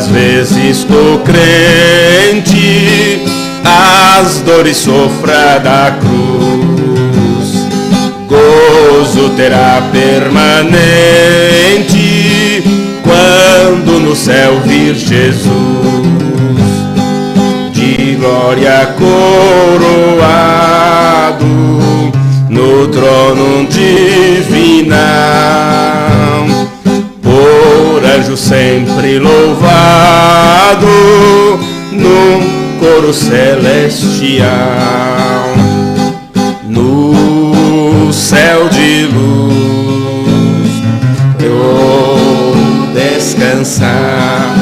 Às vezes tô crente, as dores sofra da cruz, gozo terá permanente quando no céu vir Jesus, de glória coroado no trono divinal, por anjo sempre louvado num coro celestial, no céu de luz eu vou descansar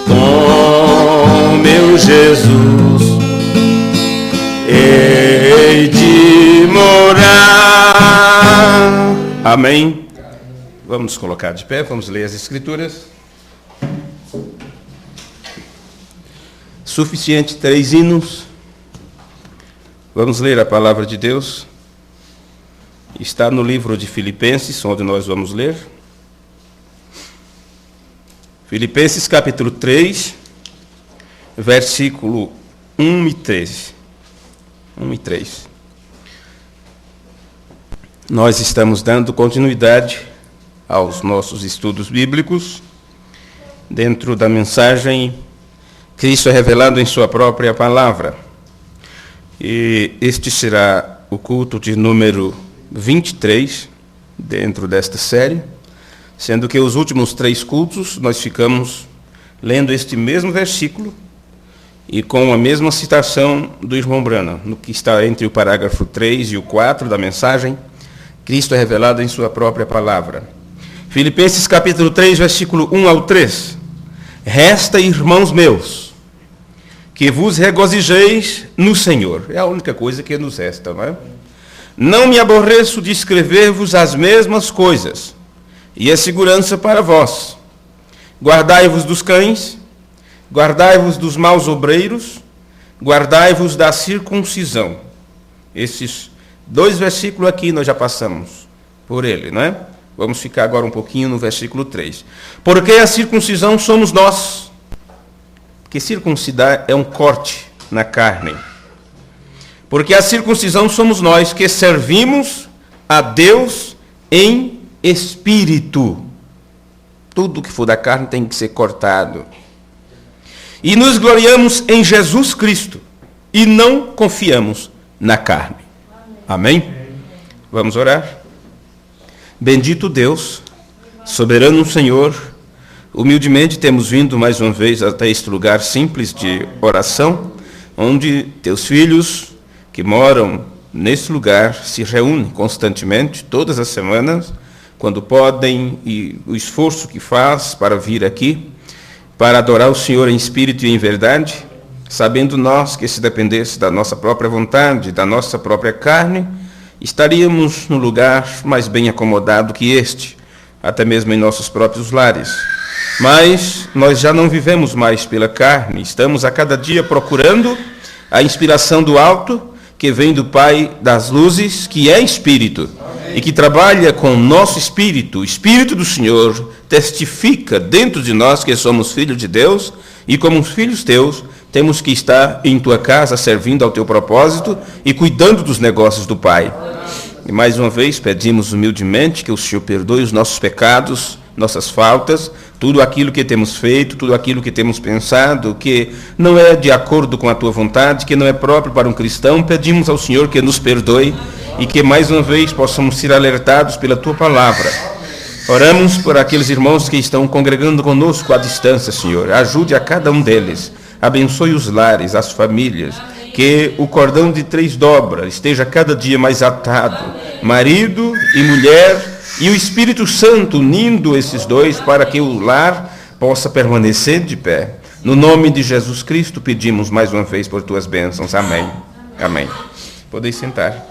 com meu Jesus, hei de morar. Amém. Vamos colocar de pé, vamos ler as Escrituras. Suficiente 3 hinos. Vamos ler a palavra de Deus. Está no livro de Filipenses, onde nós vamos ler. Filipenses capítulo 3, versículo 1 e 13. 1 e 3. Nós estamos dando continuidade aos nossos estudos bíblicos, dentro da mensagem Cristo é revelado em sua própria palavra. E este será o culto de número 23, dentro desta série, sendo que os últimos 3 cultos nós ficamos lendo este mesmo versículo e com a mesma citação do irmão Branham, no que está entre o parágrafo 3 e o 4 da mensagem, Cristo é revelado em sua própria palavra. Filipenses capítulo 3, versículo 1 ao 3. Resta, irmãos meus, que vos regozijeis no Senhor. É a única coisa que nos resta, não é? Não me aborreço de escrever-vos as mesmas coisas, e é segurança para vós. Guardai-vos dos cães, guardai-vos dos maus obreiros, guardai-vos da circuncisão. Esses 2 versículos aqui nós já passamos por ele, não é? Vamos ficar agora um pouquinho no versículo 3. Porque a circuncisão somos nós. Porque circuncidar é um corte na carne. Porque a circuncisão somos nós que servimos a Deus em espírito. Tudo que for da carne tem que ser cortado. E nos gloriamos em Jesus Cristo. E não confiamos na carne. Amém? Vamos orar? Bendito Deus, soberano Senhor, humildemente temos vindo mais uma vez até este lugar simples de oração, onde teus filhos que moram nesse lugar se reúnem constantemente, todas as semanas, quando podem, e o esforço que faz para vir aqui, para adorar o Senhor em espírito e em verdade, sabendo nós que se dependesse da nossa própria vontade, da nossa própria carne, estaríamos no lugar mais bem acomodado que este, até mesmo em nossos próprios lares. Mas nós já não vivemos mais pela carne, estamos a cada dia procurando a inspiração do alto, que vem do Pai das luzes, que é Espírito, e que trabalha com o nosso Espírito. O Espírito do Senhor testifica dentro de nós que somos filhos de Deus, e como filhos teus, temos que estar em tua casa servindo ao teu propósito e cuidando dos negócios do Pai. E mais uma vez pedimos humildemente que o Senhor perdoe os nossos pecados, nossas faltas, tudo aquilo que temos feito, tudo aquilo que temos pensado, que não é de acordo com a tua vontade, que não é próprio para um cristão. Pedimos ao Senhor que nos perdoe e que mais uma vez possamos ser alertados pela tua palavra. Oramos por aqueles irmãos que estão congregando conosco à distância, Senhor. Ajude a cada um deles. Abençoe os lares, as famílias, que o cordão de 3 dobras esteja cada dia mais atado, marido e mulher, e o Espírito Santo unindo esses dois para que o lar possa permanecer de pé. No nome de Jesus Cristo pedimos mais uma vez por tuas bênçãos. Amém. Amém. Podeis sentar.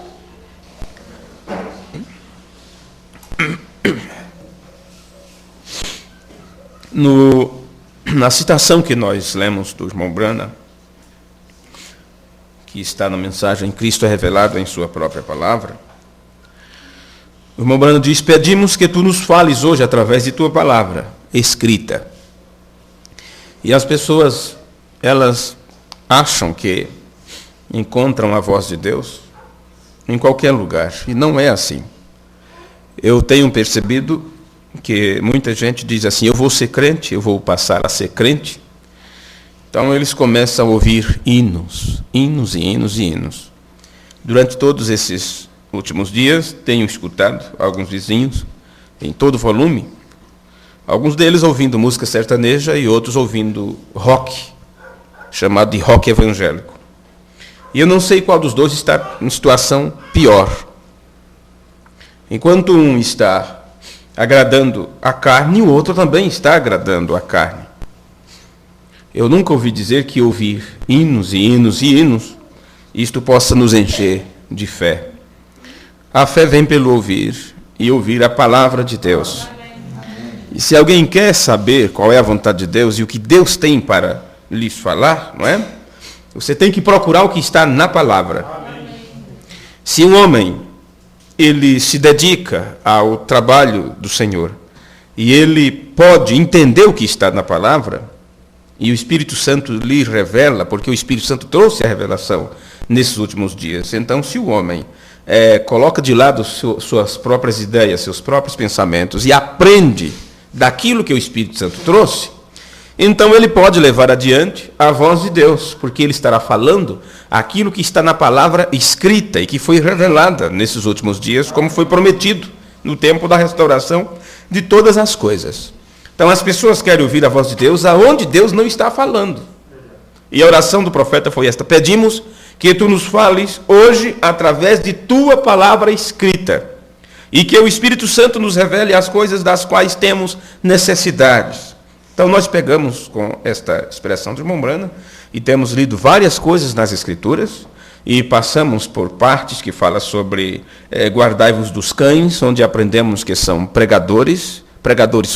Na citação que nós lemos do irmão Branham, que está na mensagem Cristo é revelado em sua própria palavra, o irmão Branham diz: pedimos que tu nos fales hoje através de tua palavra escrita. E as pessoas, elas acham que encontram a voz de Deus em qualquer lugar, e não é assim. Eu tenho percebido que muita gente diz assim: eu vou ser crente, eu vou passar a ser crente. Então eles começam a ouvir hinos, hinos e hinos e hinos. Durante todos esses últimos dias, tenho escutado alguns vizinhos, em todo volume, alguns deles ouvindo música sertaneja e outros ouvindo rock, chamado de rock evangélico. E eu não sei qual dos dois está em situação pior. Enquanto um está agradando a carne, o outro também está agradando a carne. Eu nunca ouvi dizer que ouvir hinos e hinos e hinos, isto possa nos encher de fé. A fé vem pelo ouvir, e ouvir a palavra de Deus. E se alguém quer saber qual é a vontade de Deus e o que Deus tem para lhes falar, não é? Você tem que procurar o que está na palavra. Se um homem, ele se dedica ao trabalho do Senhor, e ele pode entender o que está na palavra, e o Espírito Santo lhe revela, porque o Espírito Santo trouxe a revelação nesses últimos dias. Então, se o homem coloca de lado suas próprias ideias, seus próprios pensamentos, e aprende daquilo que o Espírito Santo trouxe, então ele pode levar adiante a voz de Deus, porque ele estará falando aquilo que está na palavra escrita e que foi revelada nesses últimos dias, como foi prometido no tempo da restauração de todas as coisas. Então as pessoas querem ouvir a voz de Deus aonde Deus não está falando. E a oração do profeta foi esta: pedimos que tu nos fales hoje através de tua palavra escrita, e que o Espírito Santo nos revele as coisas das quais temos necessidades. Então nós pegamos com esta expressão de irmão Brana e temos lido várias coisas nas Escrituras, e passamos por partes que fala sobre guardai-vos dos cães, onde aprendemos que são pregadores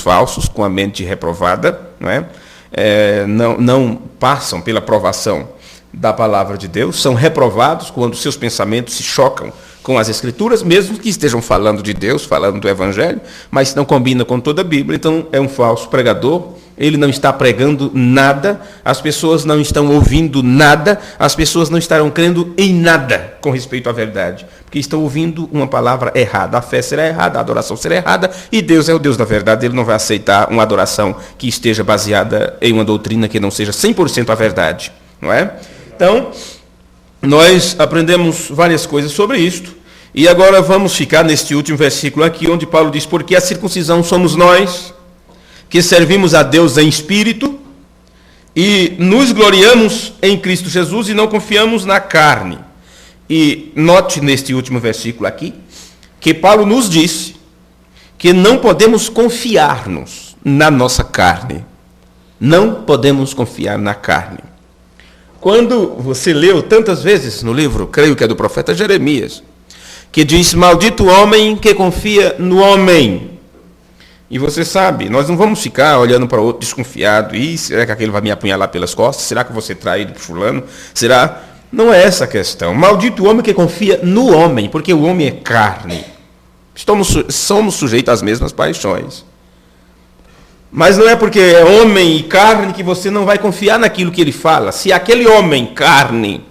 falsos, com a mente reprovada, não é? Não passam pela provação da palavra de Deus, são reprovados quando seus pensamentos se chocam com as Escrituras, mesmo que estejam falando de Deus, falando do Evangelho, mas não combina com toda a Bíblia. Então é um falso pregador, ele não está pregando nada, as pessoas não estão ouvindo nada, as pessoas não estarão crendo em nada com respeito à verdade, porque estão ouvindo uma palavra errada. A fé será errada, a adoração será errada, e Deus é o Deus da verdade, ele não vai aceitar uma adoração que esteja baseada em uma doutrina que não seja 100% a verdade, não é? Então, nós aprendemos várias coisas sobre isto, e agora vamos ficar neste último versículo aqui, onde Paulo diz: porque a circuncisão somos nós, que servimos a Deus em espírito, e nos gloriamos em Cristo Jesus, e não confiamos na carne. E note neste último versículo aqui, que Paulo nos disse que não podemos confiar-nos na nossa carne. Não podemos confiar na carne. Quando você leu tantas vezes no livro, creio que é do profeta Jeremias, que diz: maldito o homem que confia no homem. E você sabe, nós não vamos ficar olhando para o outro desconfiado. E será que aquele vai me apunhalar pelas costas? Será que eu vou ser traído por fulano? Será? Não é essa a questão. Maldito o homem que confia no homem, porque o homem é carne. Somos sujeitos às mesmas paixões. Mas não é porque é homem e carne que você não vai confiar naquilo que ele fala. Se aquele homem, carne,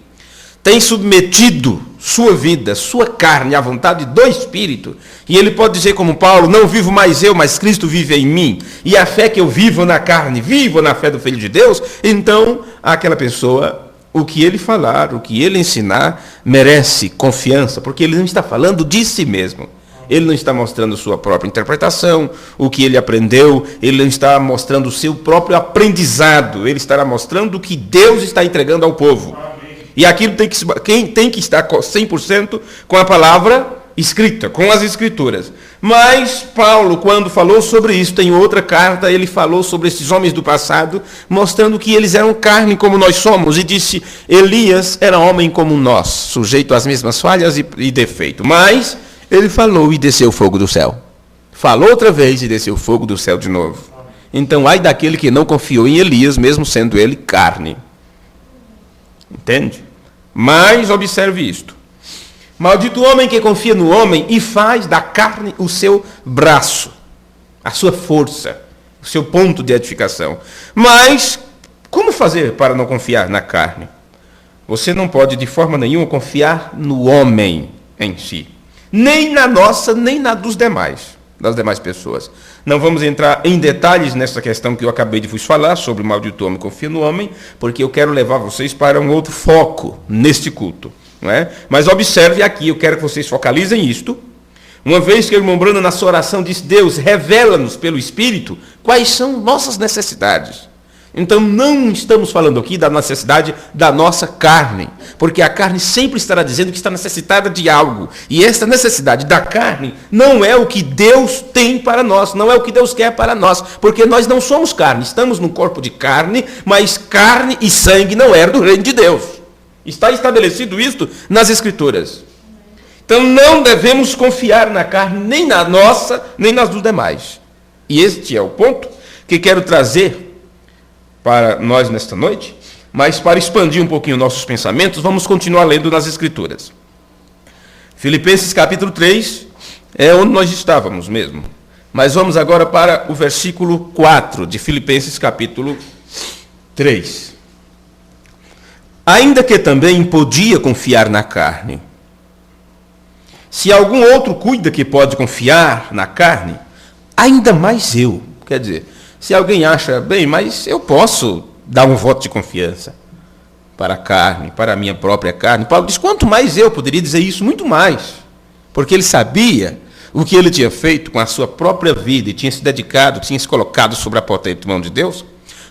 tem submetido sua vida, sua carne, à vontade do Espírito, e ele pode dizer como Paulo: não vivo mais eu, mas Cristo vive em mim, e a fé que eu vivo na carne, vivo na fé do Filho de Deus, então aquela pessoa, o que ele falar, o que ele ensinar, merece confiança, porque ele não está falando de si mesmo. Ele não está mostrando sua própria interpretação, o que ele aprendeu, ele não está mostrando o seu próprio aprendizado, ele estará mostrando o que Deus está entregando ao povo. E aquilo tem que estar 100% com a palavra escrita, com as Escrituras. Mas Paulo, quando falou sobre isso, tem outra carta, ele falou sobre esses homens do passado, mostrando que eles eram carne como nós somos, e disse: Elias era homem como nós, sujeito às mesmas falhas e defeitos. Mas ele falou e desceu fogo do céu. Falou outra vez e desceu fogo do céu de novo. Então, ai daquele que não confiou em Elias, mesmo sendo ele carne. Entende? Mas observe isto: maldito o homem que confia no homem e faz da carne o seu braço, a sua força, o seu ponto de edificação. Mas Como fazer para não confiar na carne? Você não pode de forma nenhuma confiar no homem em si. Nem na nossa, nem na das demais pessoas. Não vamos entrar em detalhes nessa questão que eu acabei de vos falar, sobre o maldito homem confia no homem, porque eu quero levar vocês para um outro foco neste culto. Não é? Mas observe aqui, eu quero que vocês focalizem isto. Uma vez que o irmão Bruno, na sua oração, disse: Deus, revela-nos pelo Espírito quais são nossas necessidades. Então, não estamos falando aqui da necessidade da nossa carne, porque a carne sempre estará dizendo que está necessitada de algo. E essa necessidade da carne não é o que Deus tem para nós, não é o que Deus quer para nós, porque nós não somos carne, estamos num corpo de carne, mas carne e sangue não eram do reino de Deus. Está estabelecido isto nas Escrituras. Então, não devemos confiar na carne, nem na nossa, nem nas dos demais. E este é o ponto que quero trazer para nós nesta noite, mas para expandir um pouquinho nossos pensamentos, vamos continuar lendo nas Escrituras. Filipenses capítulo 3 é onde nós estávamos mesmo. Mas vamos agora para o versículo 4 de Filipenses capítulo 3. Ainda que também podia confiar na carne. Se algum outro cuida que pode confiar na carne, ainda mais eu. Quer dizer, se alguém acha, bem, mas eu posso dar um voto de confiança para a carne, para a minha própria carne. Paulo diz, quanto mais eu poderia dizer isso, muito mais. Porque ele sabia o que ele tinha feito com a sua própria vida e tinha se dedicado, tinha se colocado sobre a potente mão de Deus,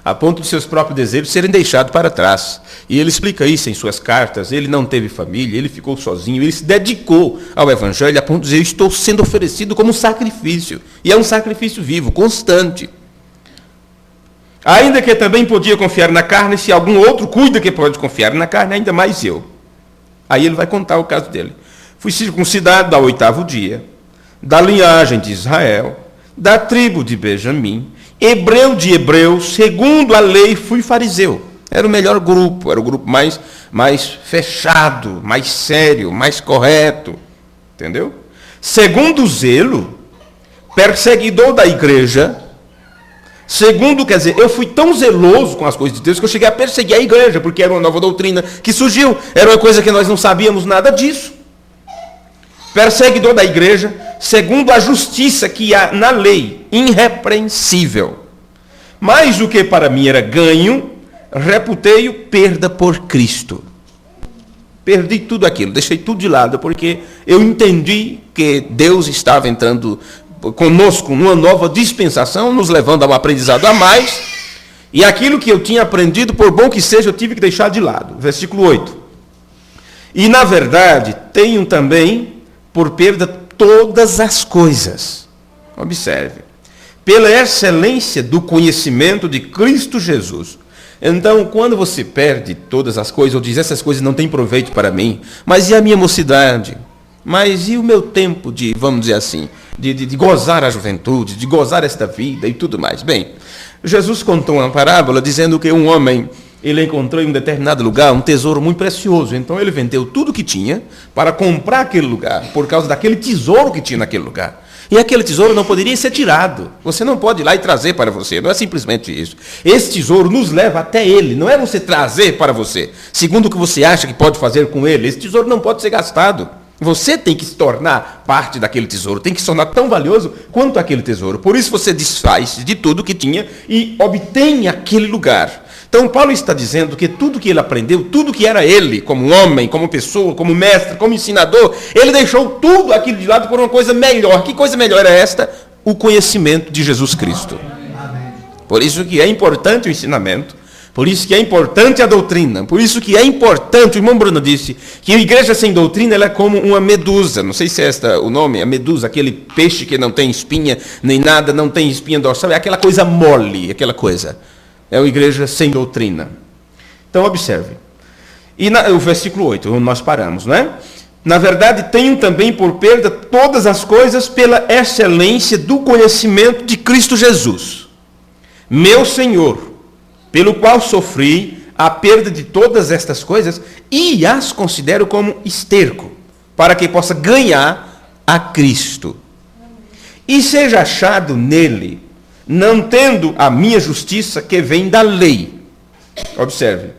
a ponto de seus próprios desejos serem deixados para trás. E ele explica isso em suas cartas. Ele não teve família, ele ficou sozinho, ele se dedicou ao Evangelho a ponto de dizer, eu estou sendo oferecido como um sacrifício. E é um sacrifício vivo, constante. Ainda que também podia confiar na carne, se algum outro cuida que pode confiar na carne, ainda mais eu. Aí ele vai contar o caso dele. Fui circuncidado ao 8º dia, da linhagem de Israel, da tribo de Benjamim, hebreu de hebreus, segundo a lei fui fariseu. Era o melhor grupo, era o grupo mais fechado, mais sério, mais correto. Entendeu? Segundo o zelo, perseguidor da igreja. Segundo, quer dizer, eu fui tão zeloso com as coisas de Deus que eu cheguei a perseguir a igreja, porque era uma nova doutrina que surgiu, era uma coisa que nós não sabíamos nada disso. Perseguidor da igreja, segundo a justiça que há na lei, irrepreensível. Mas o que para mim era ganho, reputei-o perda por Cristo. Perdi tudo aquilo, deixei tudo de lado, porque eu entendi que Deus estava entrando conosco numa nova dispensação, nos levando a um aprendizado a mais, e aquilo que eu tinha aprendido, por bom que seja, eu tive que deixar de lado. Versículo 8. E, na verdade, tenho também por perda todas as coisas. Observe. Pela excelência do conhecimento de Cristo Jesus. Então, quando você perde todas as coisas, ou diz, essas coisas não têm proveito para mim, mas e a minha mocidade? Mas e o meu tempo de, vamos dizer assim, de gozar a juventude, de gozar esta vida e tudo mais? Bem, Jesus contou uma parábola dizendo que um homem, ele encontrou em um determinado lugar um tesouro muito precioso. Então ele vendeu tudo que tinha para comprar aquele lugar, por causa daquele tesouro que tinha naquele lugar. E aquele tesouro não poderia ser tirado. Você não pode ir lá e trazer para você. Não é simplesmente isso. Esse tesouro nos leva até ele. Não é você trazer para você, segundo o que você acha que pode fazer com ele. Esse tesouro não pode ser gastado. Você tem que se tornar parte daquele tesouro, tem que se tornar tão valioso quanto aquele tesouro. Por isso você desfaz de tudo que tinha e obtém aquele lugar. Então Paulo está dizendo que tudo que ele aprendeu, tudo que era ele, como homem, como pessoa, como mestre, como ensinador, ele deixou tudo aquilo de lado por uma coisa melhor. Que coisa melhor é esta? O conhecimento de Jesus Cristo. Por isso que é importante o ensinamento. Por isso que é importante a doutrina. Por isso que é importante, o irmão Bruno disse, que a igreja sem doutrina ela é como uma medusa. Não sei se é esta o nome, a medusa, aquele peixe que não tem espinha nem nada, não tem espinha dorsal, é aquela coisa mole, aquela coisa. É uma igreja sem doutrina. Então, observe. E o versículo 8, onde nós paramos, não é? Na verdade, tenho também por perda todas as coisas pela excelência do conhecimento de Cristo Jesus, meu Senhor, pelo qual sofri a perda de todas estas coisas e as considero como esterco, para que possa ganhar a Cristo. E seja achado nele, não tendo a minha justiça que vem da lei, Observe.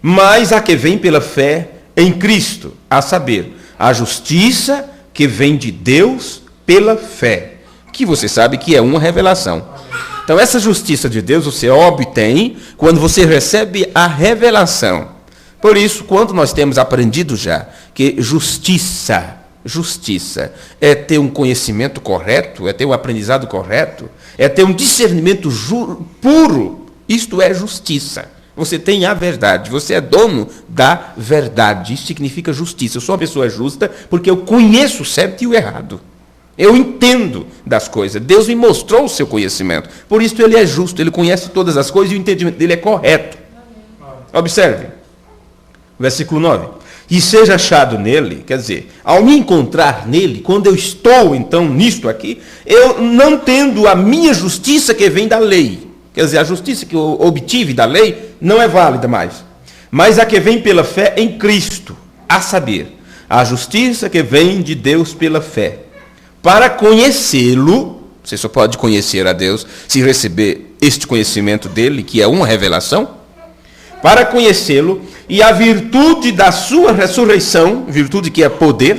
Mas a que vem pela fé em Cristo, a saber, a justiça que vem de Deus pela fé, que você sabe que é uma revelação. Então, essa justiça de Deus você obtém quando você recebe a revelação. Por isso, quando nós temos aprendido já que justiça é ter um conhecimento correto, é ter um aprendizado correto, é ter um discernimento puro, isto é justiça. Você tem a verdade, você é dono da verdade, isso significa justiça. Eu sou uma pessoa justa porque eu conheço o certo e o errado. Eu entendo das coisas. Deus me mostrou o seu conhecimento. Por isso ele é justo, ele conhece todas as coisas e o entendimento dele é correto. Observe, versículo 9. E seja achado nele, quer dizer, ao me encontrar nele, quando eu estou então nisto aqui, eu não tendo a minha justiça que vem da lei. Quer dizer, a justiça que eu obtive da lei não é válida mais. Mas a que vem pela fé em Cristo, a saber, a justiça que vem de Deus pela fé. Para conhecê-lo, você só pode conhecer a Deus se receber este conhecimento dele, que é uma revelação. Para conhecê-lo e a virtude da sua ressurreição, virtude que é poder,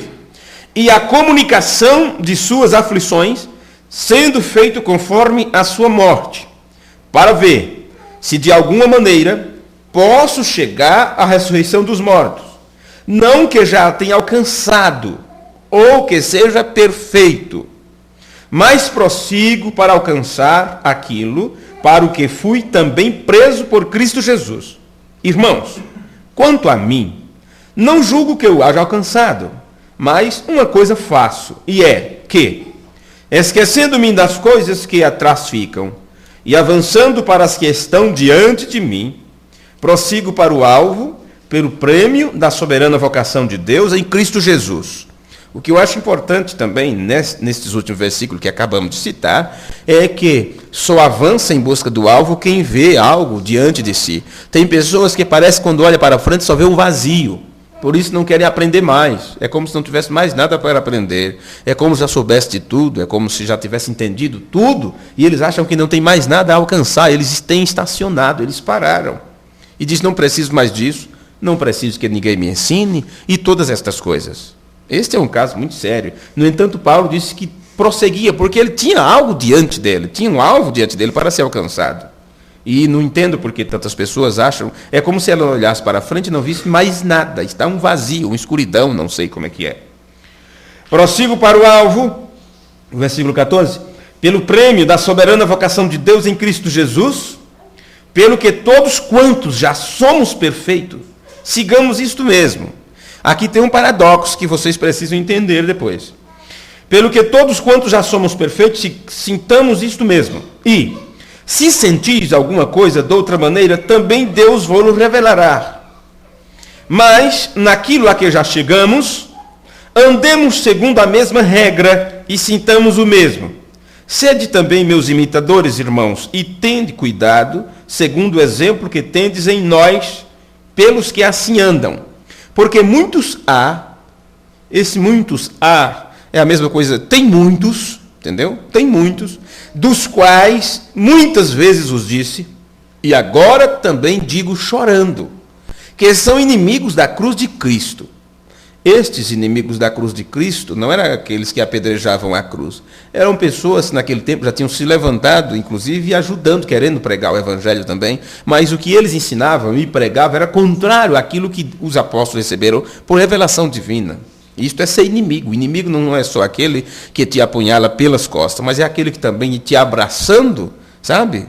e a comunicação de suas aflições, sendo feito conforme a sua morte, para ver se de alguma maneira posso chegar à ressurreição dos mortos, não que já a tenha alcançado, ou que seja perfeito, mas prossigo para alcançar aquilo para o que fui também preso por Cristo Jesus. Irmãos, quanto a mim, não julgo que eu haja alcançado, mas uma coisa faço, e é que, esquecendo-me das coisas que atrás ficam, e avançando para as que estão diante de mim, prossigo para o alvo, pelo prêmio da soberana vocação de Deus em Cristo Jesus. O que eu acho importante também, nestes últimos versículos que acabamos de citar, é que só avança em busca do alvo quem vê algo diante de si. Tem pessoas que parece que quando olha para frente só vê um vazio. Por isso não querem aprender mais. É como se não tivesse mais nada para aprender. É como se já soubesse de tudo. É como se já tivesse entendido tudo. E eles acham que não tem mais nada a alcançar. Eles têm estacionado, eles pararam. E diz, não preciso mais disso. Não preciso que ninguém me ensine. E todas estas coisas. Este é um caso muito sério. No entanto, Paulo disse que prosseguia, porque ele tinha algo diante dele, tinha um alvo diante dele para ser alcançado. E não entendo porque tantas pessoas acham, é como se ela olhasse para frente e não visse mais nada, está um vazio, uma escuridão, não sei como é que é. Prossigo para o alvo, versículo 14, pelo prêmio da soberana vocação de Deus em Cristo Jesus, pelo que todos quantos já somos perfeitos, sigamos isto mesmo. Aqui tem um paradoxo que vocês precisam entender depois. Pelo que todos quantos já somos perfeitos, sintamos isto mesmo. E, se sentis alguma coisa de outra maneira, também Deus vos revelará. Mas, naquilo a que já chegamos, andemos segundo a mesma regra e sintamos o mesmo. Sede também meus imitadores, irmãos, e tende cuidado, segundo o exemplo que tendes em nós, pelos que assim andam. Porque muitos há, esse muitos há é a mesma coisa, tem muitos, entendeu? Tem muitos, dos quais muitas vezes os disse, e agora também digo chorando, que são inimigos da cruz de Cristo. Estes inimigos da cruz de Cristo não eram aqueles que apedrejavam a cruz. Eram pessoas que naquele tempo já tinham se levantado, inclusive, e ajudando, querendo pregar o evangelho também. Mas o que eles ensinavam e pregavam era contrário àquilo que os apóstolos receberam por revelação divina. Isto é ser inimigo. O inimigo não é só aquele que te apunhala pelas costas, mas é aquele que também te abraçando, sabe?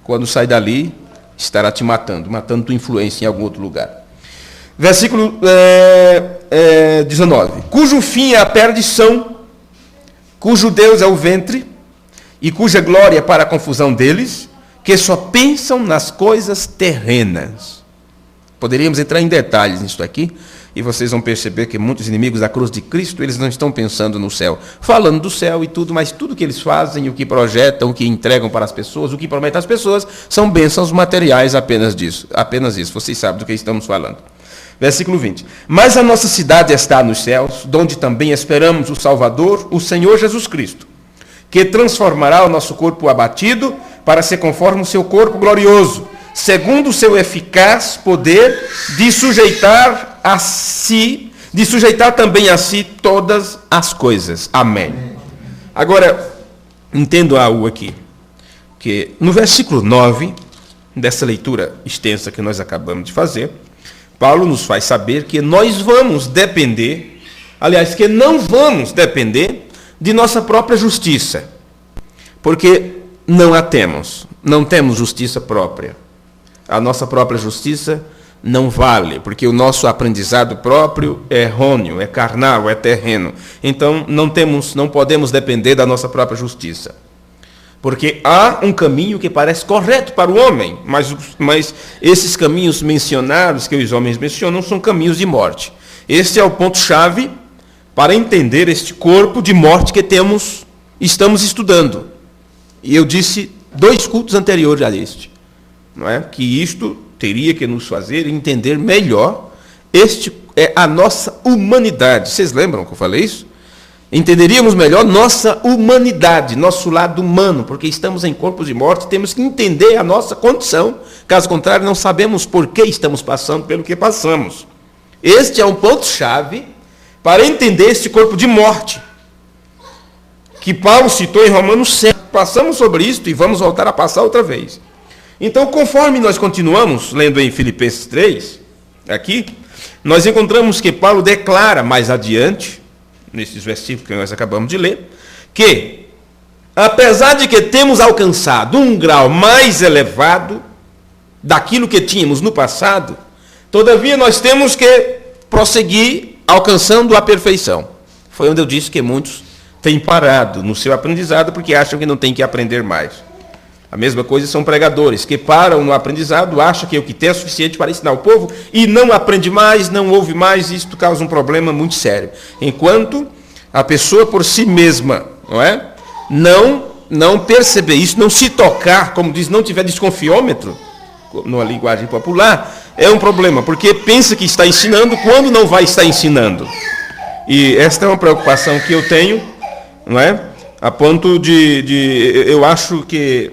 Quando sai dali, estará te matando tua influência em algum outro lugar. Versículo 19. Cujo fim é a perdição, cujo Deus é o ventre, e cuja glória é para a confusão deles, que só pensam nas coisas terrenas. Poderíamos entrar em detalhes nisso aqui, e vocês vão perceber que muitos inimigos da cruz de Cristo, eles não estão pensando no céu, falando do céu e tudo, mas tudo que eles fazem, o que projetam, o que entregam para as pessoas, o que prometem às pessoas, são bênçãos materiais apenas disso. Apenas isso, vocês sabem do que estamos falando. Versículo 20. Mas a nossa cidade está nos céus, donde também esperamos o Salvador, o Senhor Jesus Cristo, que transformará o nosso corpo abatido para ser conforme o seu corpo glorioso, segundo o seu eficaz poder de sujeitar a si, de sujeitar também a si todas as coisas. Amém. Agora, entendo algo aqui, que no versículo 9, dessa leitura extensa que nós acabamos de fazer, Paulo nos faz saber que nós vamos depender, aliás, que não vamos depender de nossa própria justiça, porque não a temos, não temos justiça própria. A nossa própria justiça não vale, porque o nosso aprendizado próprio é errôneo, é carnal, é terreno. Então, não podemos depender da nossa própria justiça. Porque há um caminho que parece correto para o homem, mas esses caminhos mencionados, que os homens mencionam, são caminhos de morte. Este é o ponto-chave para entender este corpo de morte que estamos estudando. E eu disse 2 cultos anteriores a este, não é? Que isto teria que nos fazer entender melhor este é a nossa humanidade. Vocês lembram que eu falei isso? Entenderíamos melhor nossa humanidade, nosso lado humano, porque estamos em corpos de morte, temos que entender a nossa condição. Caso contrário, não sabemos por que estamos passando pelo que passamos. Este é um ponto-chave para entender este corpo de morte, que Paulo citou em Romanos 7. Passamos sobre isto e vamos voltar a passar outra vez. Então, conforme nós continuamos lendo em Filipenses 3, aqui, nós encontramos que Paulo declara mais adiante, nesses versículos que nós acabamos de ler, que, apesar de que temos alcançado um grau mais elevado daquilo que tínhamos no passado, todavia nós temos que prosseguir alcançando a perfeição. Foi onde eu disse que muitos têm parado no seu aprendizado porque acham que não tem que aprender mais. A mesma coisa são pregadores que param no aprendizado, acham que o que tem é suficiente para ensinar o povo e não aprende mais, não ouve mais, e isto causa um problema muito sério. Enquanto a pessoa por si mesma, não perceber isso, não se tocar, como diz, não tiver desconfiômetro, na linguagem popular, é um problema, porque pensa que está ensinando quando não vai estar ensinando. E esta é uma preocupação que eu tenho, a ponto de eu acho que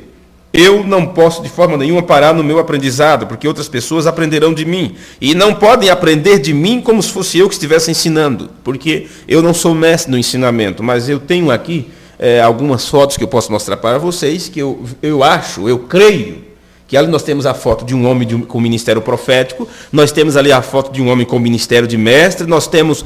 eu não posso de forma nenhuma parar no meu aprendizado, porque outras pessoas aprenderão de mim. E não podem aprender de mim como se fosse eu que estivesse ensinando, porque eu não sou mestre no ensinamento, mas eu tenho aqui algumas fotos que eu posso mostrar para vocês, que eu creio, que ali nós temos a foto de um homem com ministério profético, nós temos ali a foto de um homem com ministério de mestre, nós temos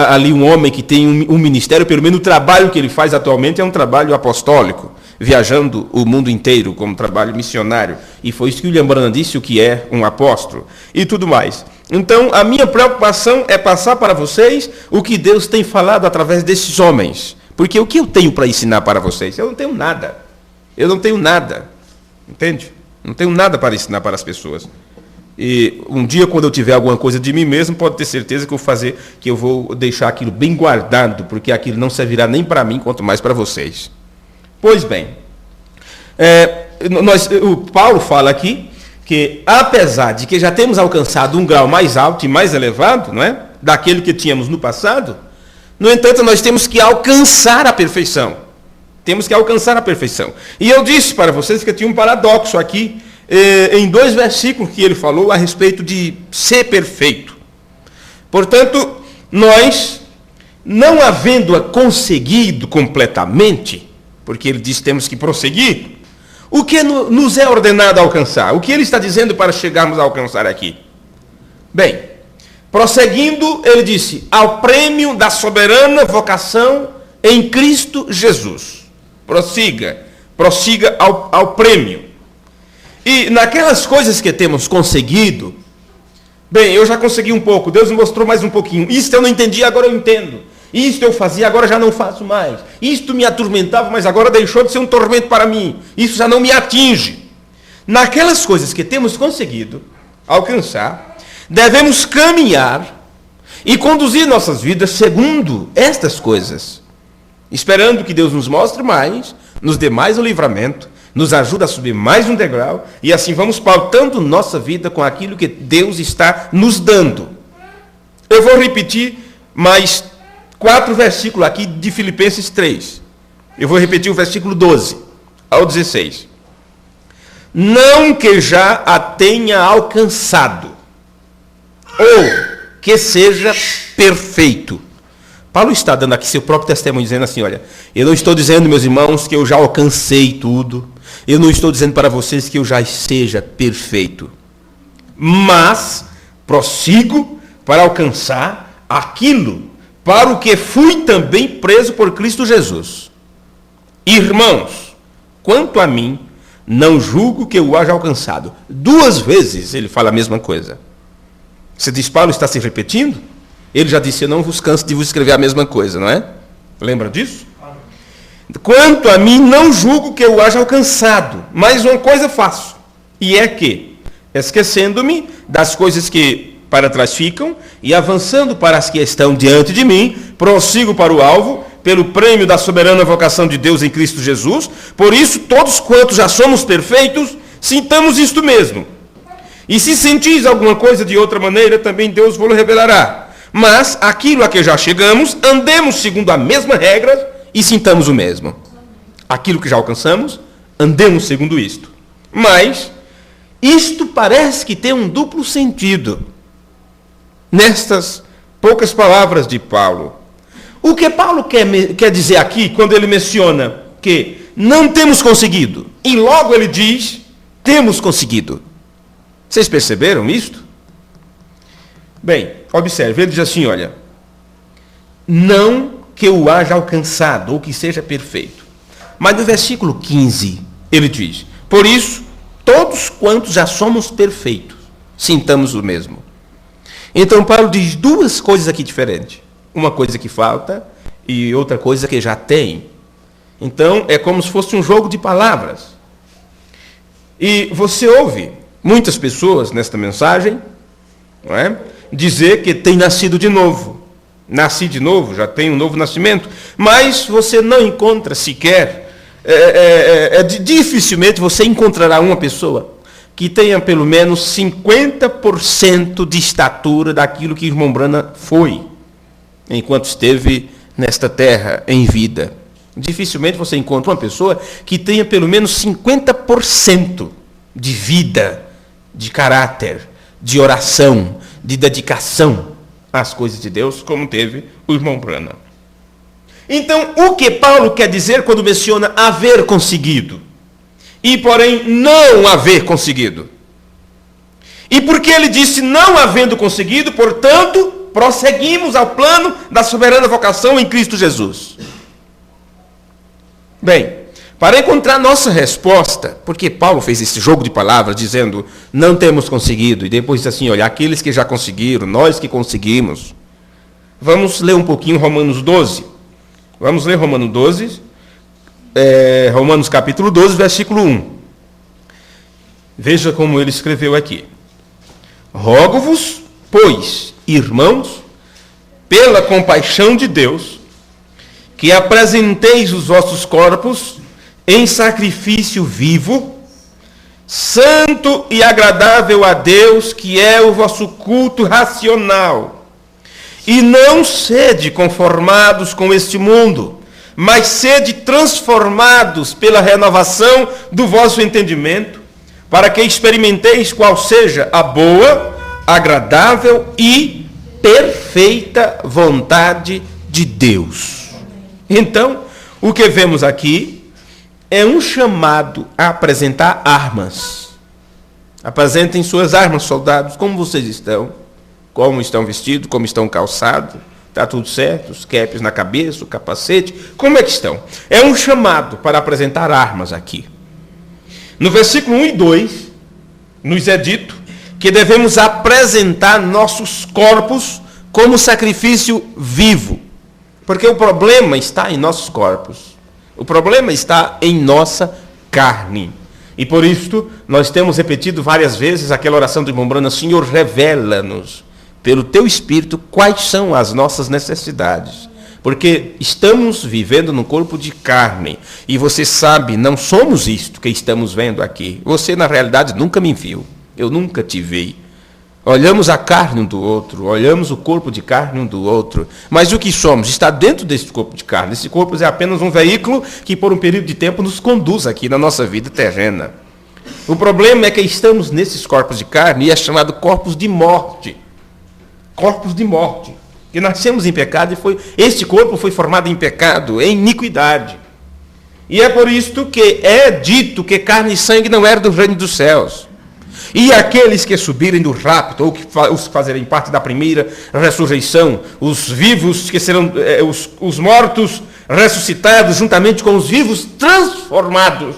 ali um homem que tem um ministério, pelo menos o trabalho que ele faz atualmente é um trabalho apostólico, viajando o mundo inteiro como trabalho missionário. E foi isso que William Branham disse, o que é um apóstolo, e tudo mais. Então, a minha preocupação é passar para vocês o que Deus tem falado através desses homens. Porque o que eu tenho para ensinar para vocês? Eu não tenho nada. Eu não tenho nada. Entende? Não tenho nada para ensinar para as pessoas. E um dia, quando eu tiver alguma coisa de mim mesmo, pode ter certeza que eu vou deixar aquilo bem guardado, porque aquilo não servirá nem para mim, quanto mais para vocês. Pois bem, o Paulo fala aqui que, apesar de que já temos alcançado um grau mais alto e mais elevado, daquele que tínhamos no passado, no entanto, nós temos que alcançar a perfeição. Temos que alcançar a perfeição. E eu disse para vocês que tinha um paradoxo aqui, em 2 versículos que ele falou a respeito de ser perfeito. Portanto, nós, não havendo-a conseguido completamente, porque ele diz que temos que prosseguir, o que nos é ordenado alcançar? O que ele está dizendo para chegarmos a alcançar aqui? Bem, prosseguindo, ele disse, ao prêmio da soberana vocação em Cristo Jesus. Prossiga ao prêmio. E naquelas coisas que temos conseguido, bem, eu já consegui um pouco, Deus me mostrou mais um pouquinho. Isto eu não entendi, agora eu entendo. Isto eu fazia, agora já não faço mais. Isto me atormentava, mas agora deixou de ser um tormento para mim. Isso já não me atinge. Naquelas coisas que temos conseguido alcançar, devemos caminhar e conduzir nossas vidas segundo estas coisas, esperando que Deus nos mostre mais, nos dê mais o livramento, nos ajude a subir mais um degrau, e assim vamos pautando nossa vida com aquilo que Deus está nos dando. Eu vou repetir mais 4 versículos aqui de Filipenses 3. Eu vou repetir o versículo 12 ao 16. não que já a tenha alcançado, ou que seja perfeito. Paulo está dando aqui seu próprio testemunho, dizendo assim, olha, eu não estou dizendo, meus irmãos, que eu já alcancei tudo, eu não estou dizendo para vocês que eu já seja perfeito, mas prossigo para alcançar aquilo para o que fui também preso por Cristo Jesus. Irmãos, quanto a mim, não julgo que eu o haja alcançado. 2 vezes ele fala a mesma coisa. Você diz, Paulo está se repetindo? Ele já disse, eu não vos canso de vos escrever a mesma coisa, não é? Lembra disso? Quanto a mim, não julgo que eu o haja alcançado, mas uma coisa faço, e é que, esquecendo-me das coisas que para trás ficam, e avançando para as que estão diante de mim, prossigo para o alvo, pelo prêmio da soberana vocação de Deus em Cristo Jesus. Por isso, todos quantos já somos perfeitos, sintamos isto mesmo. E se sentis alguma coisa de outra maneira, também Deus vos revelará. Mas, aquilo a que já chegamos, andemos segundo a mesma regra e sintamos o mesmo. Aquilo que já alcançamos, andemos segundo isto. Mas, isto parece que tem um duplo sentido nestas poucas palavras de Paulo. O que Paulo quer dizer aqui, quando ele menciona que não temos conseguido, e logo ele diz, temos conseguido. Vocês perceberam isto? Bem, observe, ele diz assim, olha, não que o haja alcançado, ou que seja perfeito. Mas no versículo 15, ele diz, por isso, todos quantos já somos perfeitos, sintamos o mesmo. Então, Paulo diz 2 coisas aqui diferentes. Uma coisa que falta e outra coisa que já tem. Então, é como se fosse um jogo de palavras. E você ouve muitas pessoas nesta mensagem, não é, dizer que tem nascido de novo. Nasci de novo, já tem um novo nascimento. Mas você não encontra sequer, dificilmente você encontrará uma pessoa que tenha pelo menos 50% de estatura daquilo que irmão Branham foi, enquanto esteve nesta terra em vida. Dificilmente você encontra uma pessoa que tenha pelo menos 50% de vida, de caráter, de oração, de dedicação às coisas de Deus, como teve o irmão Branham. Então, o que Paulo quer dizer quando menciona haver conseguido? E, porém, não haver conseguido. E porque ele disse não havendo conseguido, portanto, prosseguimos ao plano da soberana vocação em Cristo Jesus. Bem, para encontrar nossa resposta, porque Paulo fez esse jogo de palavras dizendo não temos conseguido, e depois diz assim, olha, aqueles que já conseguiram, nós que conseguimos. Vamos ler um pouquinho Romanos 12. Vamos ler Romanos 12, Romanos capítulo 12, versículo 1. Veja como ele escreveu aqui. Rogo-vos, pois, irmãos, pela compaixão de Deus, que apresenteis os vossos corpos em sacrifício vivo, santo e agradável a Deus, que é o vosso culto racional. E não sede conformados com este mundo, mas sede transformados pela renovação do vosso entendimento, para que experimenteis qual seja a boa, agradável e perfeita vontade de Deus. Então, o que vemos aqui é um chamado a apresentar armas. Apresentem suas armas, soldados, como vocês estão, como estão vestidos, como estão calçados. Está tudo certo? Os capes na cabeça, o capacete. Como é que estão? É um chamado para apresentar armas aqui. No versículo 1 e 2, nos é dito que devemos apresentar nossos corpos como sacrifício vivo. Porque o problema está em nossos corpos. O problema está em nossa carne. E por isto, nós temos repetido várias vezes aquela oração de irmão Branham, Senhor, revela-nos pelo teu Espírito quais são as nossas necessidades. Porque estamos vivendo num corpo de carne. E você sabe, não somos isto que estamos vendo aqui. Você, na realidade, nunca me viu. Eu nunca te vi. Olhamos a carne um do outro, olhamos o corpo de carne um do outro. Mas o que somos está dentro desse corpo de carne. Esse corpo é apenas um veículo que, por um período de tempo, nos conduz aqui na nossa vida terrena. O problema é que estamos nesses corpos de carne e é chamado corpos de morte. Corpos de morte. Que nascemos em pecado e este corpo foi formado em pecado, em iniquidade. E é por isto que é dito que carne e sangue não eram do reino dos céus. E aqueles que subirem do rapto, ou que os fazerem parte da primeira ressurreição, os vivos que serão, os mortos ressuscitados juntamente com os vivos transformados,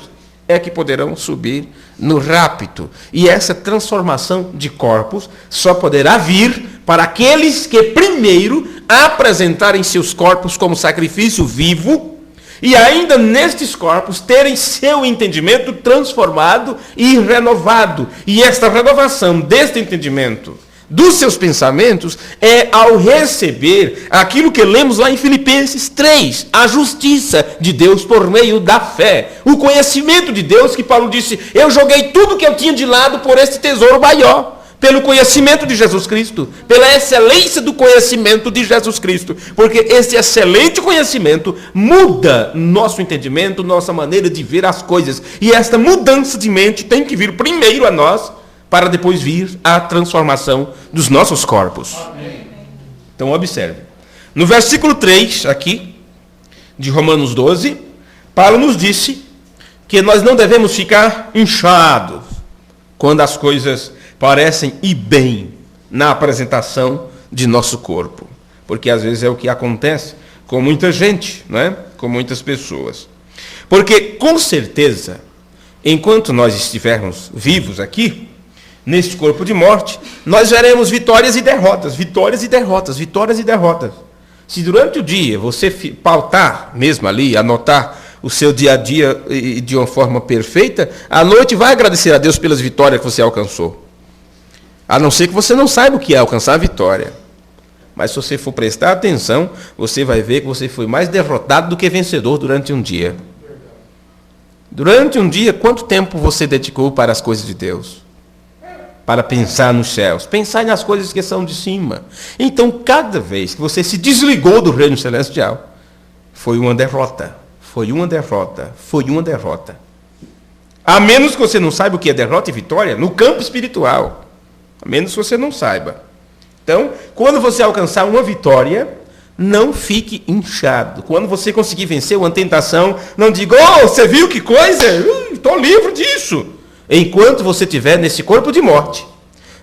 é que poderão subir no rapto. E essa transformação de corpos só poderá vir para aqueles que primeiro apresentarem seus corpos como sacrifício vivo, e ainda nestes corpos terem seu entendimento transformado e renovado. E esta renovação deste entendimento, dos seus pensamentos, é ao receber aquilo que lemos lá em Filipenses 3, a justiça de Deus por meio da fé. O conhecimento de Deus, que Paulo disse, eu joguei tudo que eu tinha de lado por este tesouro maior. Pelo conhecimento de Jesus Cristo, pela excelência do conhecimento de Jesus Cristo, porque esse excelente conhecimento muda nosso entendimento, nossa maneira de ver as coisas, e esta mudança de mente tem que vir primeiro a nós, para depois vir a transformação dos nossos corpos. Amém. Então observe, no versículo 3 aqui, de Romanos 12, Paulo nos disse que nós não devemos ficar inchados quando as coisas parecem ir bem na apresentação de nosso corpo. Porque às vezes é o que acontece com muita gente, não é? Com muitas pessoas. Porque, com certeza, enquanto nós estivermos vivos aqui, neste corpo de morte, nós veremos vitórias e derrotas, vitórias e derrotas, vitórias e derrotas. Se durante o dia você pautar mesmo ali, anotar o seu dia a dia de uma forma perfeita, à noite vai agradecer a Deus pelas vitórias que você alcançou. A não ser que você não saiba o que é alcançar a vitória. Mas se você for prestar atenção, você vai ver que você foi mais derrotado do que vencedor durante um dia. Durante um dia, quanto tempo você dedicou para as coisas de Deus? Para pensar nos céus, pensar nas coisas que são de cima. Então, cada vez que você se desligou do reino celestial, foi uma derrota, foi uma derrota, foi uma derrota. A menos que você não saiba o que é derrota e vitória no campo espiritual. A menos que você não saiba. Então, quando você alcançar uma vitória, não fique inchado. Quando você conseguir vencer uma tentação, não diga, oh, você viu que coisa? Estou livre disso. Enquanto você estiver nesse corpo de morte,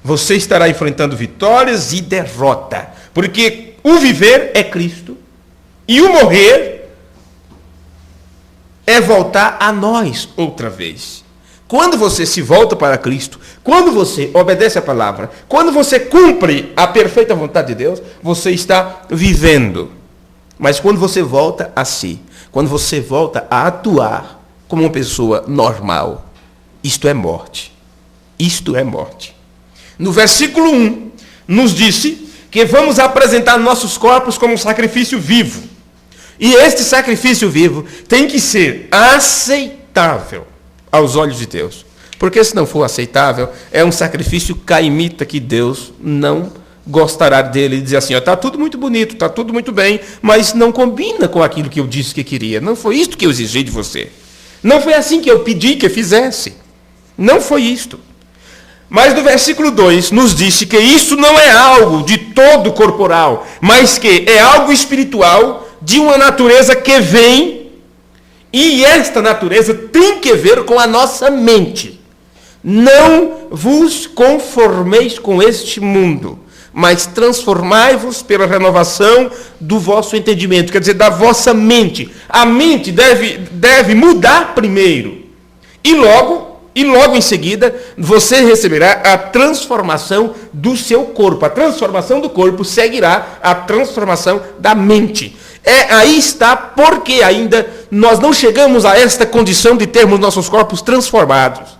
você estará enfrentando vitórias e derrota. Porque o viver é Cristo e o morrer é voltar a nós outra vez. Quando você se volta para Cristo, quando você obedece a palavra, quando você cumpre a perfeita vontade de Deus, você está vivendo. Mas quando você volta a si, quando você volta a atuar como uma pessoa normal, isto é morte. Isto é morte. No versículo 1, nos disse que vamos apresentar nossos corpos como um sacrifício vivo. E este sacrifício vivo tem que ser aceitável aos olhos de Deus. Porque se não for aceitável, é um sacrifício caimita que Deus não gostará dele e dizer assim, está tudo muito bonito, está tudo muito bem, mas não combina com aquilo que eu disse que queria. Não foi isto que eu exigi de você. Não foi assim que eu pedi que fizesse. Não foi isto. Mas no versículo 2 nos disse que isso não é algo de todo corporal, mas que é algo espiritual de uma natureza que vem. E esta natureza tem que ver com a nossa mente. Não vos conformeis com este mundo, mas transformai-vos pela renovação do vosso entendimento, quer dizer, da vossa mente. A mente deve mudar primeiro. E logo em seguida, você receberá a transformação do seu corpo. A transformação do corpo seguirá a transformação da mente. Aí está porque ainda nós não chegamos a esta condição de termos nossos corpos transformados.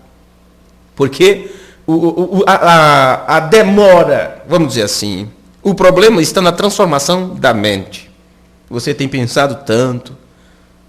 Porque a demora, vamos dizer assim, o problema está na transformação da mente. Você tem pensado tanto,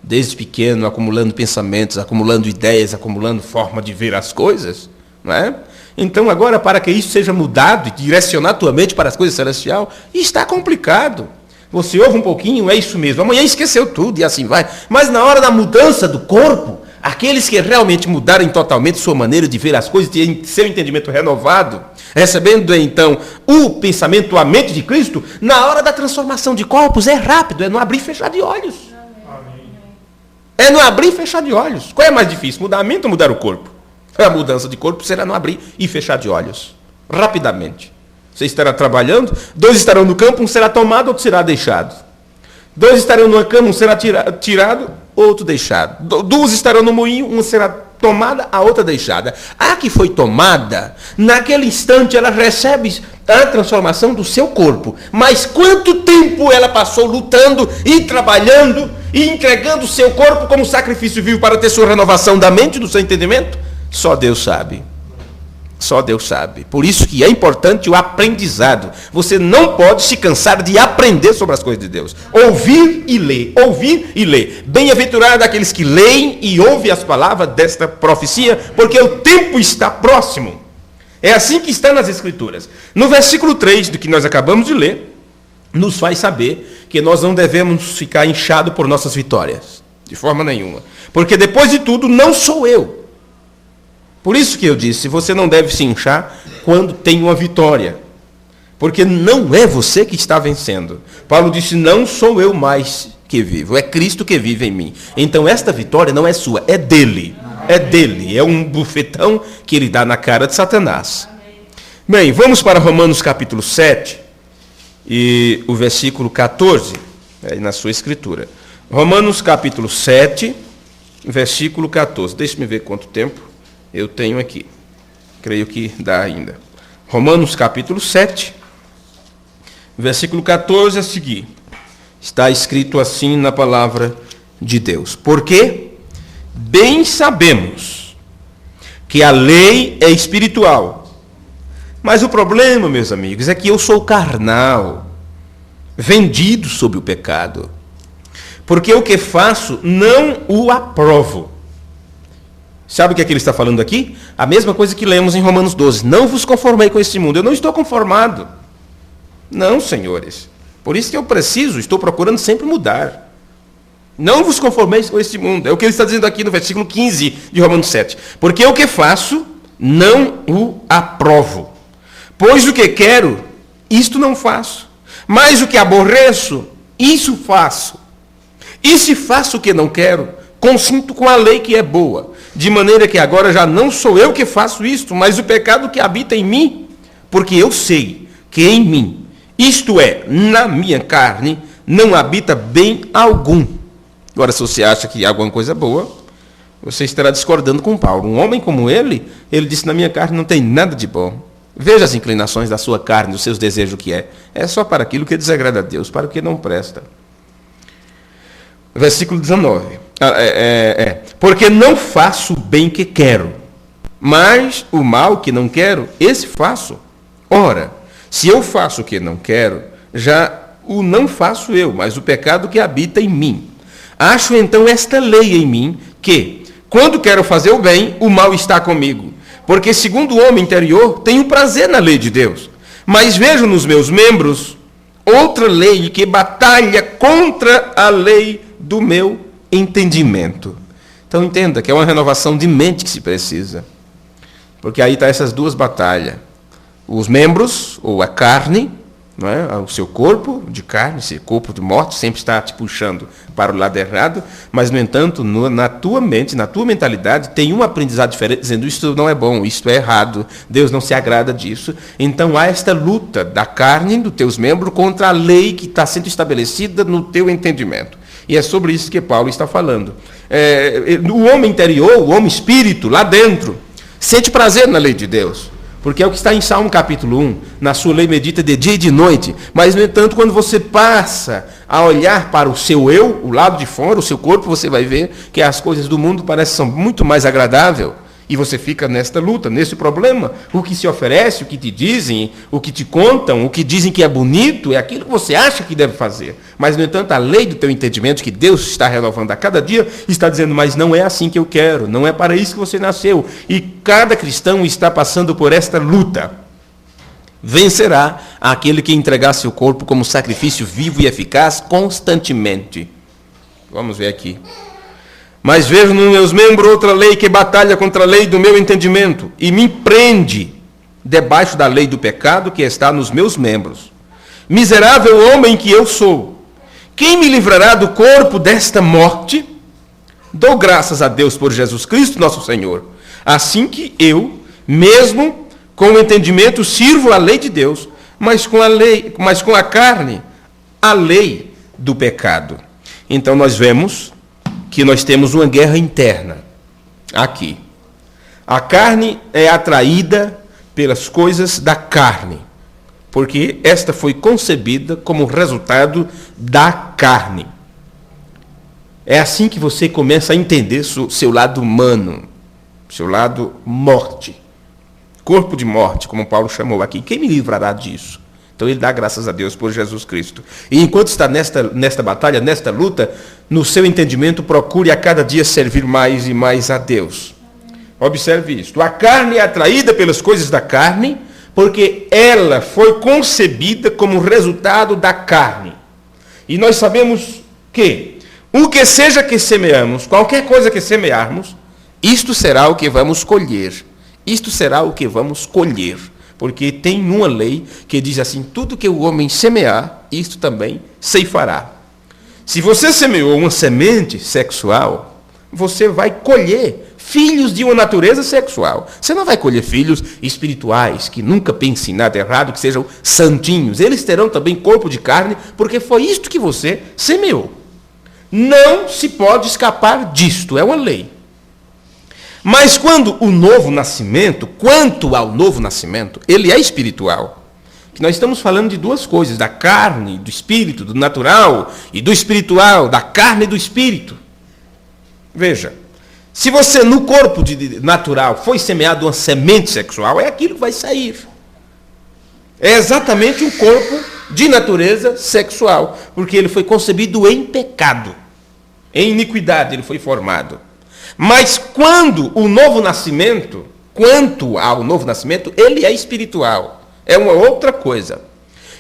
desde pequeno, acumulando pensamentos, acumulando ideias, acumulando forma de ver as coisas, não é? Então agora, para que isso seja mudado e direcionar a tua mente para as coisas celestiais, está complicado. Você ouve um pouquinho, é isso mesmo. Amanhã esqueceu tudo e assim vai. Mas na hora da mudança do corpo, Aqueles que realmente mudarem totalmente sua maneira de ver as coisas, têm seu entendimento renovado, recebendo então o pensamento, a mente de Cristo, na hora da transformação de corpos é rápido, é no abrir e fechar de olhos. Amém. É no abrir e fechar de olhos. Qual é mais difícil, mudar a mente ou mudar o corpo? A mudança de corpo será no abrir e fechar de olhos, rapidamente. Você estará trabalhando, 2 estarão no campo, um será tomado, outro será deixado. 2 estarão numa cama, um será tirado, outro deixado. 2 estarão no moinho, uma será tomada, a outra deixada. A que foi tomada, naquele instante ela recebe a transformação do seu corpo. Mas quanto tempo ela passou lutando e trabalhando e entregando o seu corpo como sacrifício vivo para ter sua renovação da mente, do seu entendimento? Só Deus sabe. Só Deus sabe. Por isso que é importante o aprendizado. Você não pode se cansar de aprender sobre as coisas de Deus. Ouvir e ler. Ouvir e ler. Bem-aventurado aqueles que leem e ouvem as palavras desta profecia, porque o tempo está próximo. É assim que está nas Escrituras. No versículo 3 do que nós acabamos de ler, nos faz saber que nós não devemos ficar inchados por nossas vitórias. De forma nenhuma. Porque depois de tudo, não sou eu. Por isso que eu disse, você não deve se inchar quando tem uma vitória. Porque não é você que está vencendo. Paulo disse, não sou eu mais que vivo, é Cristo que vive em mim. Então esta vitória não é sua, é dele. É dele, é um bufetão que ele dá na cara de Satanás. Bem, vamos para Romanos capítulo 7 e o versículo 14, aí na sua escritura. Romanos capítulo 7, versículo 14. Deixe-me ver quanto tempo eu tenho aqui. Creio que dá ainda. Romanos capítulo 7, versículo 14 a seguir. Está escrito assim na palavra de Deus. Porque bem sabemos que a lei é espiritual. Mas o problema, meus amigos, é que eu sou carnal, vendido sob o pecado. Porque o que faço não o aprovo. Sabe o que é que ele está falando aqui? A mesma coisa que lemos em Romanos 12. Não vos conformei com este mundo. Eu não estou conformado. Não, senhores. Por isso que eu estou procurando sempre mudar. Não vos conformeis com este mundo. É o que ele está dizendo aqui no versículo 15 de Romanos 7. Porque o que faço, não o aprovo. Pois o que quero, isto não faço. Mas o que aborreço, isso faço. E se faço o que não quero, consinto com a lei que é boa. De maneira que agora já não sou eu que faço isto, mas o pecado que habita em mim. Porque eu sei que em mim, isto é, na minha carne, não habita bem algum. Agora, se você acha que há alguma coisa boa, você estará discordando com Paulo. Um homem como ele disse, na minha carne não tem nada de bom. Veja as inclinações da sua carne, dos seus desejos, o que é. É só para aquilo que desagrada a Deus, para o que não presta. Versículo 19. Porque não faço o bem que quero, mas o mal que não quero, esse faço. Ora, se eu faço o que não quero, já o não faço eu, mas o pecado que habita em mim. Acho então esta lei em mim, que, quando quero fazer o bem, o mal está comigo. Porque, segundo o homem interior, tenho prazer na lei de Deus. Mas vejo nos meus membros outra lei que batalha contra a lei do meu entendimento. Então entenda que é uma renovação de mente que se precisa. Porque aí está essas duas batalhas. Os membros, ou a carne, não é? O seu corpo de carne, esse corpo de morte, sempre está te puxando para o lado errado, mas, no entanto, na tua mente, na tua mentalidade, tem um aprendizado diferente, dizendo isto não é bom, isto é errado, Deus não se agrada disso. Então há esta luta da carne, dos teus membros, contra a lei que está sendo estabelecida no teu entendimento. E é sobre isso que Paulo está falando. O homem interior, o homem espírito, lá dentro, sente prazer na lei de Deus. Porque é o que está em Salmo capítulo 1, na sua lei medita de dia e de noite. Mas, no entanto, quando você passa a olhar para o seu eu, o lado de fora, o seu corpo, você vai ver que as coisas do mundo parecem são muito mais agradáveis. E você fica nesta luta, nesse problema. O que se oferece, o que te dizem, o que te contam, o que dizem que é bonito, é aquilo que você acha que deve fazer. Mas, no entanto, a lei do teu entendimento, que Deus está renovando a cada dia, está dizendo, mas não é assim que eu quero, não é para isso que você nasceu. E cada cristão está passando por esta luta. Vencerá aquele que entregar seu corpo como sacrifício vivo e eficaz constantemente. Vamos ver aqui. Mas vejo nos meus membros outra lei que batalha contra a lei do meu entendimento e me prende debaixo da lei do pecado que está nos meus membros. Miserável homem que eu sou, quem me livrará do corpo desta morte? Dou graças a Deus por Jesus Cristo, nosso Senhor. Assim que eu, mesmo com o entendimento, sirvo a lei de Deus, mas com a carne, a lei do pecado. Então nós vemos que nós temos uma guerra interna aqui. A carne é atraída pelas coisas da carne, porque esta foi concebida como resultado da carne. É assim que você começa a entender seu lado humano, seu lado morte, corpo de morte, como Paulo chamou aqui. Quem me livrará disso? Então ele dá graças a Deus por Jesus Cristo. E enquanto está nesta batalha, nesta luta, no seu entendimento, procure a cada dia servir mais e mais a Deus. Observe isto. A carne é atraída pelas coisas da carne, porque ela foi concebida como resultado da carne. E nós sabemos que o que seja que semeamos, qualquer coisa que semearmos, isto será o que vamos colher. Isto será o que vamos colher. Porque tem uma lei que diz assim, tudo que o homem semear, isto também ceifará. Se você semeou uma semente sexual, você vai colher filhos de uma natureza sexual. Você não vai colher filhos espirituais, que nunca pensem em nada errado, que sejam santinhos. Eles terão também corpo de carne, porque foi isto que você semeou. Não se pode escapar disto, é uma lei. Mas quanto ao novo nascimento, ele é espiritual. Que nós estamos falando de duas coisas, da carne, do espírito, do natural e do espiritual, da carne e do espírito. Veja, se você no corpo natural foi semeado uma semente sexual, é aquilo que vai sair. É exatamente um corpo de natureza sexual, porque ele foi concebido em pecado, em iniquidade ele foi formado. Mas quanto ao novo nascimento, ele é espiritual. É uma outra coisa.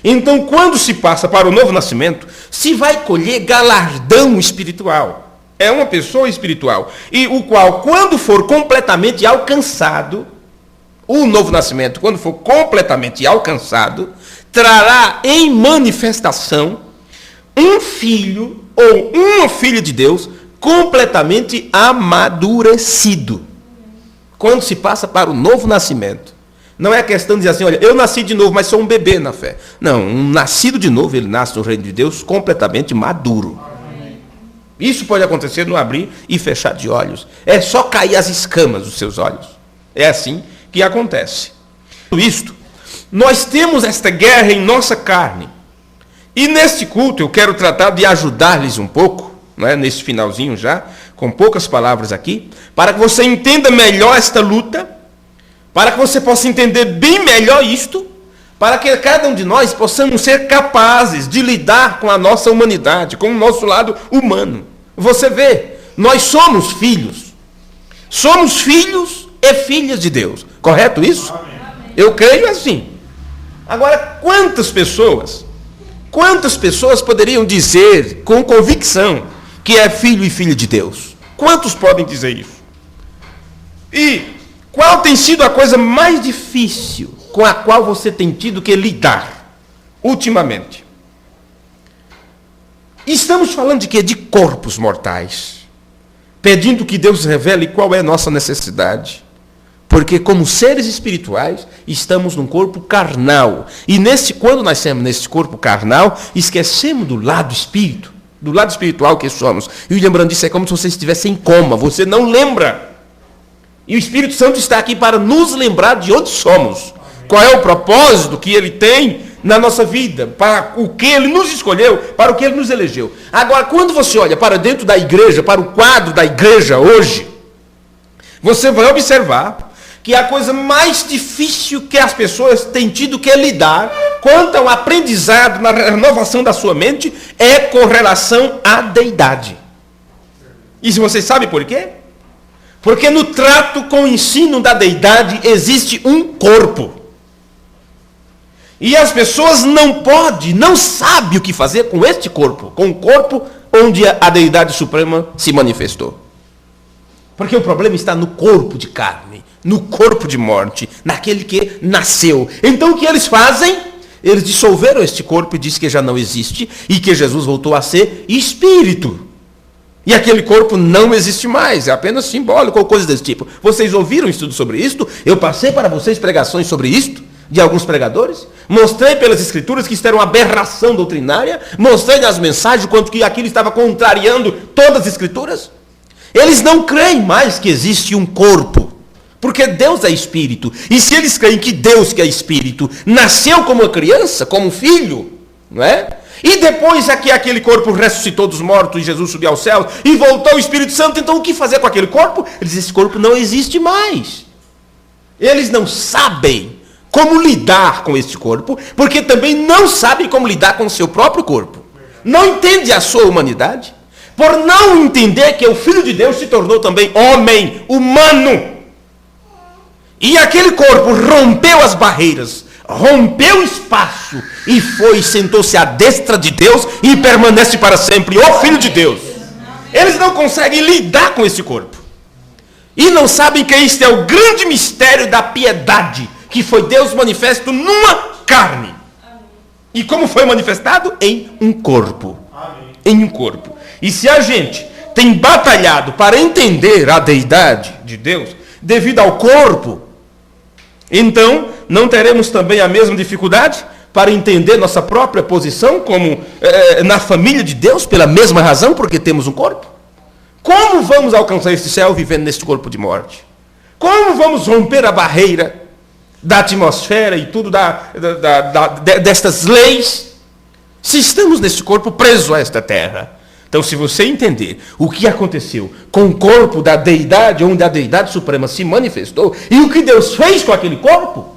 Então, quando se passa para o novo nascimento, se vai colher galardão espiritual. É uma pessoa espiritual. E o qual, quando for completamente alcançado, o novo nascimento, quando for completamente alcançado, trará em manifestação um filho ou uma filha de Deus completamente amadurecido. Quando se passa para o novo nascimento. Não é questão de dizer assim, olha, eu nasci de novo, mas sou um bebê na fé. Não, um nascido de novo, ele nasce no reino de Deus completamente maduro. Isso pode acontecer no abrir e fechar de olhos. É só cair as escamas dos seus olhos. É assim que acontece. Por isto, nós temos esta guerra em nossa carne. E neste culto eu quero tratar de ajudar-lhes um pouco, não é? Nesse finalzinho já, com poucas palavras aqui, para que você entenda melhor esta luta, para que você possa entender bem melhor isto, para que cada um de nós possamos ser capazes de lidar com a nossa humanidade, com o nosso lado humano. Você vê, nós somos filhos e filhas de Deus, correto isso? Amém. Eu creio assim. Agora, quantas pessoas poderiam dizer com convicção que é filho e filha de Deus? Quantos podem dizer isso? E qual tem sido a coisa mais difícil com a qual você tem tido que lidar ultimamente? Estamos falando de quê? De corpos mortais, pedindo que Deus revele qual é a nossa necessidade. Porque como seres espirituais, estamos num corpo carnal. E quando nós estamos nesse corpo carnal, esquecemos do lado espiritual que somos. E lembrando disso, é como se você estivesse em coma, você não lembra. E o Espírito Santo está aqui para nos lembrar de onde somos. Qual é o propósito que ele tem na nossa vida, para o que ele nos escolheu, para o que ele nos elegeu. Agora, quando você olha para dentro da igreja, para o quadro da igreja hoje, você vai observar que a coisa mais difícil que as pessoas têm tido que lidar quanto ao aprendizado na renovação da sua mente é com relação à deidade. E se vocês sabem por quê? Porque no trato com o ensino da deidade existe um corpo. E as pessoas não sabem o que fazer com este corpo, com o corpo onde a deidade suprema se manifestou. Porque o problema está no corpo de carne, no corpo de morte, naquele que nasceu. Então o que eles fazem? Eles dissolveram este corpo e dizem que já não existe e que Jesus voltou a ser espírito. E aquele corpo não existe mais, é apenas simbólico ou coisa desse tipo. Vocês ouviram estudo sobre isto? Eu passei para vocês pregações sobre isto, de alguns pregadores. Mostrei pelas escrituras que isto era uma aberração doutrinária. Mostrei nas mensagens quanto que aquilo estava contrariando todas as escrituras. Eles não creem mais que existe um corpo, porque Deus é espírito. E se eles creem que Deus, que é espírito, nasceu como uma criança, como um filho, não é? E depois aquele corpo ressuscitou dos mortos e Jesus subiu ao céu e voltou o Espírito Santo, então o que fazer com aquele corpo? Eles dizem, esse corpo não existe mais. Eles não sabem como lidar com este corpo, porque também não sabem como lidar com o seu próprio corpo. Não entende a sua humanidade, por não entender que o Filho de Deus se tornou também homem, humano. E aquele corpo rompeu as barreiras, rompeu o espaço e foi e sentou-se à destra de Deus e permanece para sempre o Filho de Deus. Eles não conseguem lidar com esse corpo. E não sabem que este é o grande mistério da piedade, que foi Deus manifesto numa carne. E como foi manifestado? Em um corpo. Em um corpo. E se a gente tem batalhado para entender a deidade de Deus, devido ao corpo, então não teremos também a mesma dificuldade para entender nossa própria posição como na família de Deus, pela mesma razão, porque temos um corpo? Como vamos alcançar este céu vivendo neste corpo de morte? Como vamos romper a barreira da atmosfera e tudo destas leis, se estamos neste corpo preso a esta terra? Então, se você entender o que aconteceu com o corpo da deidade, onde a deidade suprema se manifestou, e o que Deus fez com aquele corpo,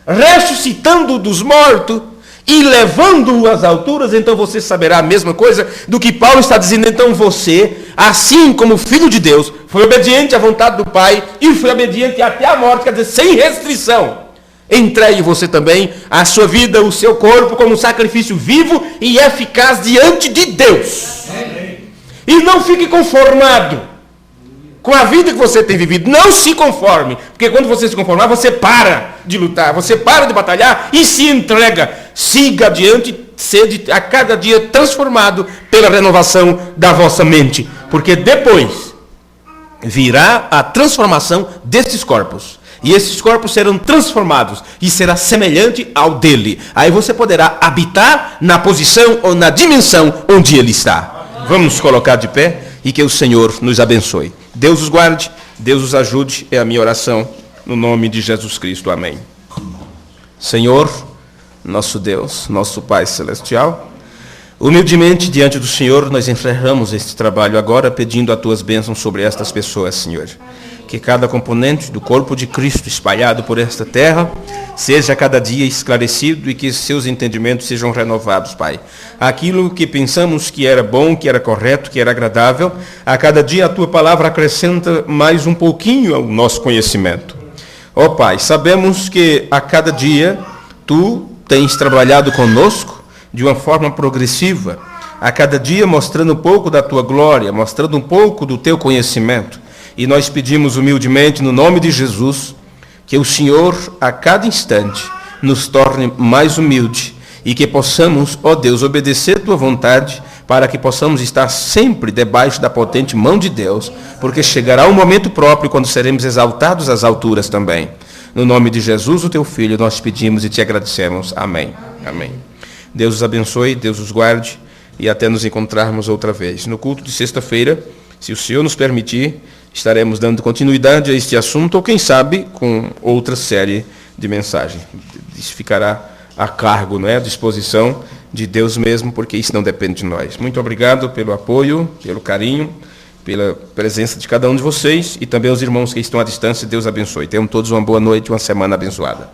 ressuscitando-o dos mortos e levando-o às alturas, então você saberá a mesma coisa do que Paulo está dizendo. Então você, assim como filho de Deus, foi obediente à vontade do Pai e foi obediente até a morte, quer dizer, sem restrição. Entregue você também a sua vida, o seu corpo, como um sacrifício vivo e eficaz diante de Deus. Amém. E não fique conformado com a vida que você tem vivido. Não se conforme, porque quando você se conformar, você para de lutar, você para de batalhar e se entrega. Siga adiante, sede a cada dia transformado pela renovação da vossa mente, porque depois virá a transformação destes corpos. E esses corpos serão transformados e será semelhante ao dele. Aí você poderá habitar na posição ou na dimensão onde ele está. Vamos nos colocar de pé e que o Senhor nos abençoe. Deus os guarde, Deus os ajude, é a minha oração, no nome de Jesus Cristo. Amém. Senhor, nosso Deus, nosso Pai Celestial, humildemente diante do Senhor nós encerramos este trabalho agora pedindo as tuas bênçãos sobre estas pessoas, Senhor. Que cada componente do corpo de Cristo espalhado por esta terra seja cada dia esclarecido e que seus entendimentos sejam renovados, Pai. Aquilo que pensamos que era bom, que era correto, que era agradável, a cada dia a tua palavra acrescenta mais um pouquinho ao nosso conhecimento. Ó Pai, sabemos que a cada dia tu tens trabalhado conosco de uma forma progressiva, a cada dia mostrando um pouco da tua glória, mostrando um pouco do teu conhecimento. E nós pedimos humildemente, no nome de Jesus, que o Senhor, a cada instante, nos torne mais humilde e que possamos, ó Deus, obedecer a tua vontade para que possamos estar sempre debaixo da potente mão de Deus, porque chegará um momento próprio quando seremos exaltados às alturas também. No nome de Jesus, o teu Filho, nós pedimos e te agradecemos. Amém. Amém. Deus os abençoe, Deus os guarde e até nos encontrarmos outra vez. No culto de sexta-feira, se o Senhor nos permitir, estaremos dando continuidade a este assunto, ou quem sabe com outra série de mensagens. Isso ficará a cargo, à disposição de Deus mesmo, porque isso não depende de nós. Muito obrigado pelo apoio, pelo carinho, pela presença de cada um de vocês e também os irmãos que estão à distância. Deus abençoe. Tenham todos uma boa noite, uma semana abençoada.